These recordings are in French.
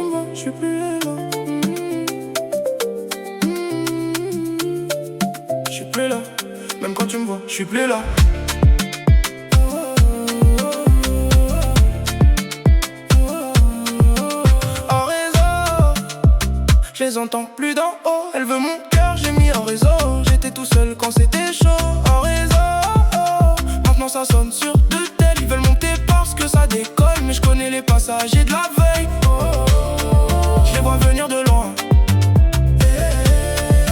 tu me vois, je suis plus là. Je suis plus là. Même quand tu me vois, je suis plus là. En réseau, je les entends plus d'en haut. Elle veut mon cœur, j'ai mis en réseau. J'étais tout seul quand c'était chaud. En réseau, maintenant ça sonne sur deux tels. Ils veulent monter parce que ça décolle, mais je connais les passagers de la veille. Je les vois venir de loin.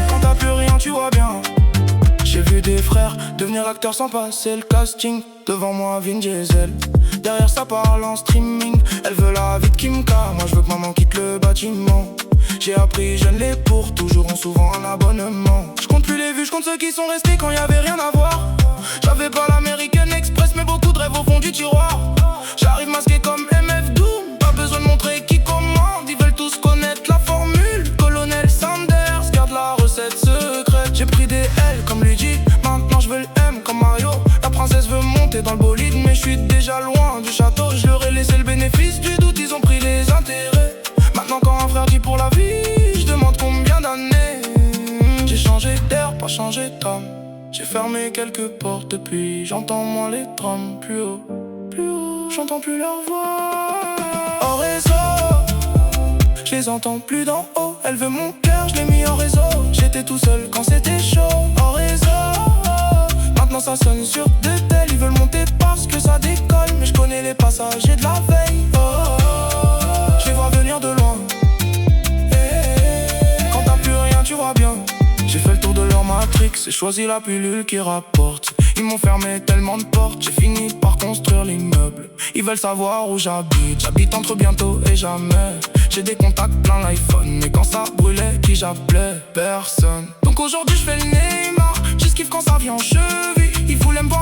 Quand t'as plus rien, tu vois bien. J'ai vu des frères devenir acteurs sans passer le casting. Devant moi, Vin Diesel. Derrière ça parle en streaming. Elle veut la vie de Kimka. Moi je veux que maman quitte le bâtiment. J'ai appris jeune les pour toujours ont souvent un abonnement. Je compte plus les vues, je compte ceux qui sont restés quand y avait rien à voir. J'avais pas l'American Express mais beaucoup de rêves au fond du tiroir. J'arrive masqué comme MF Doom. Pas besoin de montrer qui commande. Ils veulent tous connaître la formule. Colonel Sanders garde la recette secrète. J'ai pris des L comme Luigi. Maintenant je veux le M comme Mario. La princesse veut monter dans le bolide mais je suis déjà loin du château. Je leur ai laissé le bénéfice du doute, ils ont pris les intérêts. Maintenant quand un frère dit pour la vie, je demande combien d'années. J'ai changé d'air, pas changé d'âme. J'ai fermé quelques portes depuis, j'entends moins les drums. Plus haut, j'entends plus leur voix. En réseau, je les entends plus d'en haut. Elle veut mon cœur, je l'ai mis en réseau. J'étais tout seul quand c'était chaud. En réseau, maintenant ça sonne sur deux tels. Ils veulent monter parce que ça décolle, mais je connais les passagers de la veille. Je les vois venir de loin. Quand t'as plus rien, tu vois bien. J'ai fait le tour de leur matrix et choisi la pilule qui rapporte. Ils m'ont fermé tellement de portes, j'ai fini par construire l'immeuble. Ils veulent savoir où j'habite, j'habite entre bientôt et jamais. J'ai des contacts plein l'iPhone, mais quand ça brûlait, qui j'appelais? Personne. Donc aujourd'hui je fais le Neymar, j'esquive quand ça vient en cheville. Ils voulaient me voir